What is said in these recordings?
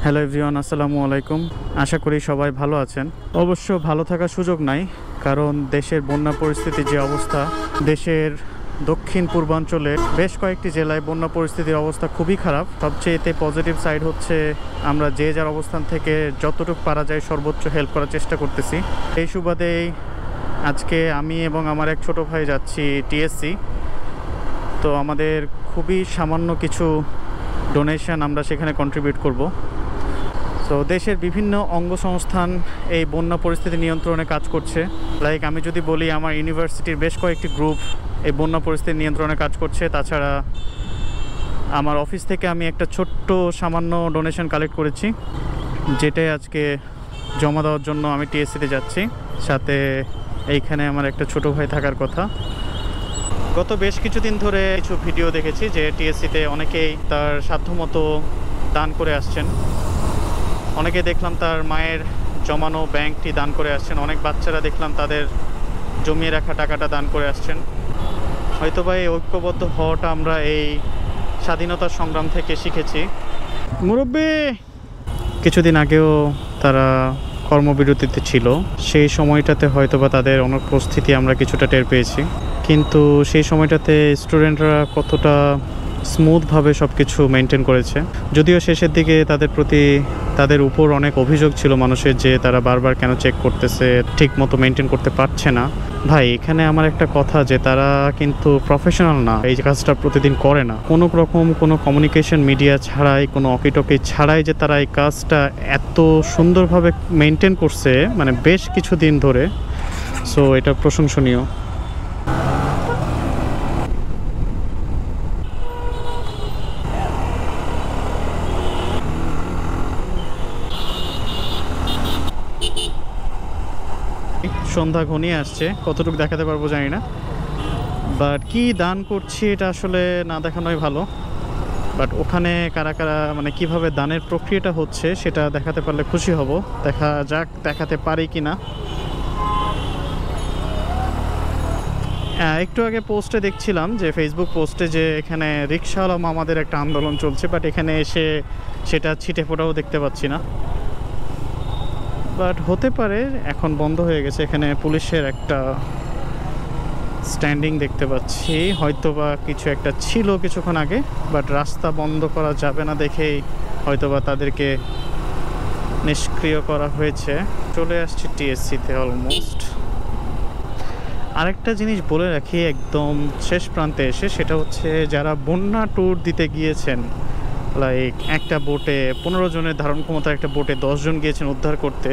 Hello everyone, আসসালামু আলাইকুম। আশা করি সবাই ভালো আছেন। অবশ্য ভালো থাকার সুযোগ নাই, কারণ দেশের বন্যা পরিস্থিতি যে অবস্থা, দেশের দক্ষিণ পূর্বাঞ্চলে বেশ কয়েকটি জেলায় বন্যা পরিস্থিতির অবস্থা খুবই খারাপ। সবচেয়ে এতে পজিটিভ সাইড হচ্ছে আমরা যে যার অবস্থান থেকে যতটুকু পারা যায় সর্বোচ্চ হেল্প করার চেষ্টা করতেছি। এই সুবাদেই আজকে আমি এবং আমার এক ছোট ভাই যাচ্ছি টিএসসি। তো আমাদের খুবই সামান্য কিছু ডোনেশন আমরা সেখানে কন্ট্রিবিউট করব। তো দেশের বিভিন্ন অঙ্গসংস্থান এই বন্যা পরিস্থিতি নিয়ন্ত্রণে কাজ করছে। লাইক আমি যদি বলি, আমার ইউনিভার্সিটির বেশ কয়েকটি গ্রুপ এই বন্যা পরিস্থিতি নিয়ন্ত্রণে কাজ করছে। তাছাড়া আমার অফিস থেকে আমি একটা ছোট্ট সামান্য ডোনেশন কালেক্ট করেছি, যেটাই আজকে জমা দেওয়ার জন্য আমি টিএসসিতে যাচ্ছি। সাথে এইখানে আমার একটা ছোট ভাই থাকার কথা। গত বেশ কিছুদিন ধরে কিছু ভিডিও দেখেছি যে টিএসসিতে অনেকেই তার সাধ্যমতো দান করে আসছেন। অনেকে দেখলাম তার মায়ের জমানো ব্যাংকটি দান করে আসছেন। অনেক বাচ্চারা দেখলাম তাদের জমিয়ে রাখা টাকাটা দান করে আসছেন। হয়তোবা এই ঐক্যবদ্ধ হওয়াটা আমরা এই স্বাধীনতার সংগ্রাম থেকে শিখেছি। মুরব্বি কিছুদিন আগেও তারা কর্মবিরতিতে ছিল, সেই সময়টাতে হয়তোবা তাদের অনুপস্থিতি আমরা কিছুটা টের পেয়েছি। কিন্তু সেই সময়টাতে স্টুডেন্টরা কতটা স্মুথভাবে সব কিছু মেনটেন করেছে। যদিও শেষের দিকে তাদের উপর অনেক অভিযোগ ছিল মানুষের, যে তারা বারবার কেন চেক করতেছে, ঠিক মতো মেনটেন করতে পারছে না। ভাই, এখানে আমার একটা কথা, যে তারা কিন্তু প্রফেশনাল না, এই কাজটা প্রতিদিন করে না। কোনো রকম কোনো কমিউনিকেশন মিডিয়া ছাড়াই, কোনো অকিটকি ছাড়াই যে তারা এই কাজটা এত সুন্দরভাবে মেনটেন করছে, মানে বেশ কিছুদিন ধরে। সো এটা প্রশংসনীয়। সন্ধ্যা ঘনিয়ে আসছে, কতটুকু দেখাতে পারবো জানি না, বাট কি দান করছি এটা আসলে না দেখানোই ভালো। বাট ওখানে কারা কারা, মানে কিভাবে দানের প্রক্রিয়াটা হচ্ছে সেটা দেখাতে পারলে খুশি হব। দেখা যাক দেখাতে পারি কি না। একটু আগে পোস্টে দেখছিলাম, যে ফেসবুক পোস্টে, যে এখানে রিক্সাওয়ালা মামাদের একটা আন্দোলন চলছে, বাট এখানে এসে সেটা ছিটে ফোটাও দেখতে পাচ্ছি না। বাট হতে পারে এখন বন্ধ হয়ে গেছে। এখানে পুলিশের একটা স্ট্যান্ডিং দেখতে পাচ্ছি, হয়তোবা কিছু একটা ছিল কিছুক্ষণ আগে, বাট রাস্তা বন্ধ করা যাবে না দেখেই হয়তোবা তাদেরকে নিষ্ক্রিয় করা হয়েছে। চলে আসছি টিএসসিতে অলমোস্ট। আরেকটা জিনিস বলে রাখি একদম শেষ প্রান্তে এসে, সেটা হচ্ছে যারা বন্যা ট্যুর দিতে গিয়েছেন, লাইক একটা বোটে 15 জনের ধারণ ক্ষমতার একটা বোটে 10 জন গিয়েছেন উদ্ধার করতে,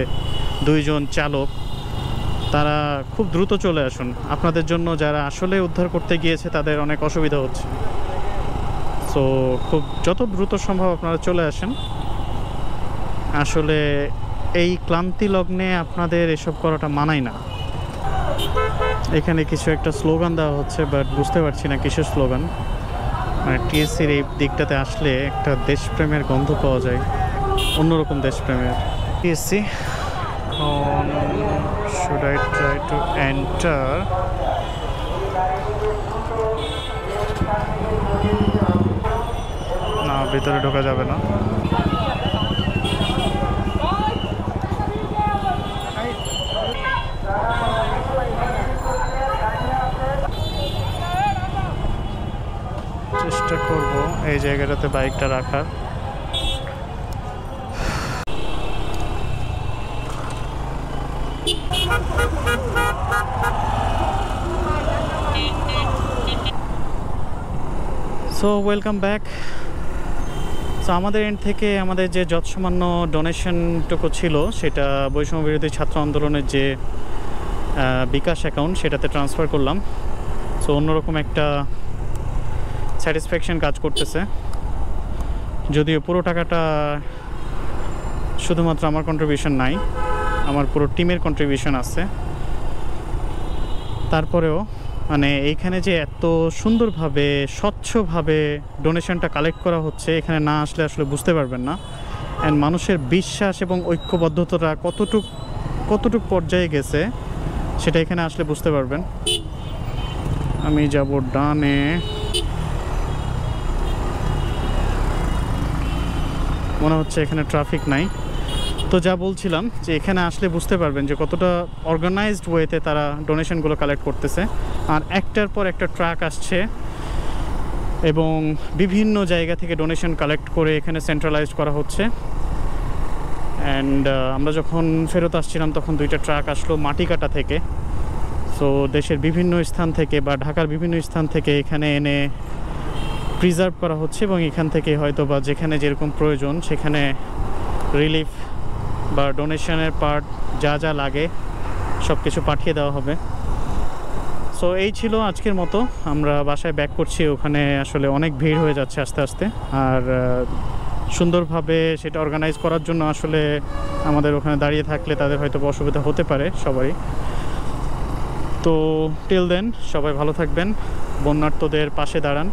2 জন চালক, তারা খুব দ্রুত চলে আসুন। আপনাদের জন্য যারা আসলে উদ্ধার করতে গিয়েছে তাদের অনেক অসুবিধা হচ্ছে। সো খুব যত দ্রুত সম্ভব আপনারা চলে আসেন। আসলে এই ক্লান্তি লগ্নে আপনাদের এসব করাটা মানায় না। এখানে কিছু একটা স্লোগান দেওয়া হচ্ছে, বাট বুঝতে পারছি না কিসের স্লোগান। মানে টিএসসির এই দিকটাতে আসলে একটা দেশপ্রেমের গন্ধ পাওয়া যায়, অন্যরকম দেশপ্রেমের। TSC, should I try to enter? না, ভিতরে ঢোকা যাবে না। চেষ্টা করব এই জায়গাটাতে বাইকটা রাখার। So welcome back. সো আমাদের এন্ড থেকে আমাদের যে যৎসামান্য ডোনেশনটুকু ছিল, সেটা বৈষম্য বিরোধী ছাত্র আন্দোলনের যে বিকাশ অ্যাকাউন্ট, সেটাতে ট্রান্সফার করলাম। সো অন্যরকম একটা স্যাটিসফ্যাকশন কাজ করতেছে। যদিও পুরো টাকাটা শুধুমাত্র আমার কন্ট্রিবিউশন নাই, আমার পুরো টিমের কন্ট্রিবিউশন আছে। তারপরেও মানে এইখানে যে এত সুন্দরভাবে স্বচ্ছভাবে ডোনেশনটা কালেক্ট করা হচ্ছে, এখানে না আসলে আসলে বুঝতে পারবেন না। অ্যান্ড মানুষের বিশ্বাস এবং ঐক্যবদ্ধতাটা কতটুক পর্যায়ে গেছে, সেটা এখানে আসলে বুঝতে পারবেন। আমি যাব ডানে। মনে হচ্ছে এখানে ট্রাফিক নাই। তো যা বলছিলাম যে এখানে আসলে বুঝতে পারবেন যে কতটা অর্গানাইজড ওয়েতে তারা ডোনেশনগুলো কালেক্ট করতেছে। আর একটার পর একটা ট্রাক আসছে এবং বিভিন্ন জায়গা থেকে ডোনেশন কালেক্ট করে এখানে সেন্ট্রালাইজড করা হচ্ছে। অ্যান্ড আমরা যখন ফেরত আসছিলাম তখন 2টা ট্রাক আসলো মাটিকাটা থেকে। সো দেশের বিভিন্ন স্থান থেকে বা ঢাকার বিভিন্ন স্থান থেকে এখানে এনে প্রিজার্ভ করা হচ্ছে এবং এখান থেকে হয়তো বা যেখানে যেরকম প্রয়োজন সেখানে রিলিফ বা ডোনেশনের পার্ট যা যা লাগে সব কিছু পাঠিয়ে দেওয়া হবে। সো এই ছিল আজকের মতো। আমরা বাসায় ব্যাক করছি, ওখানে আসলে অনেক ভিড় হয়ে যাচ্ছে আস্তে আস্তে। আর সুন্দরভাবে সেটা অর্গানাইজ করার জন্য আসলে আমাদের ওখানে দাঁড়িয়ে থাকলে তাদের হয়তো অসুবিধা হতে পারে সবারই। তো টিল দেন সবাই ভালো থাকবেন, বন্যার্তদের পাশে দাঁড়ান,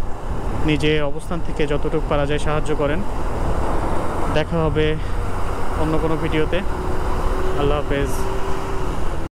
নিজে অবস্থান থেকে যতটুকু পারা যায় সাহায্য করেন। দেখা হবে অন্য কোনো ভিডিওতে। আল্লাহ হাফেজ।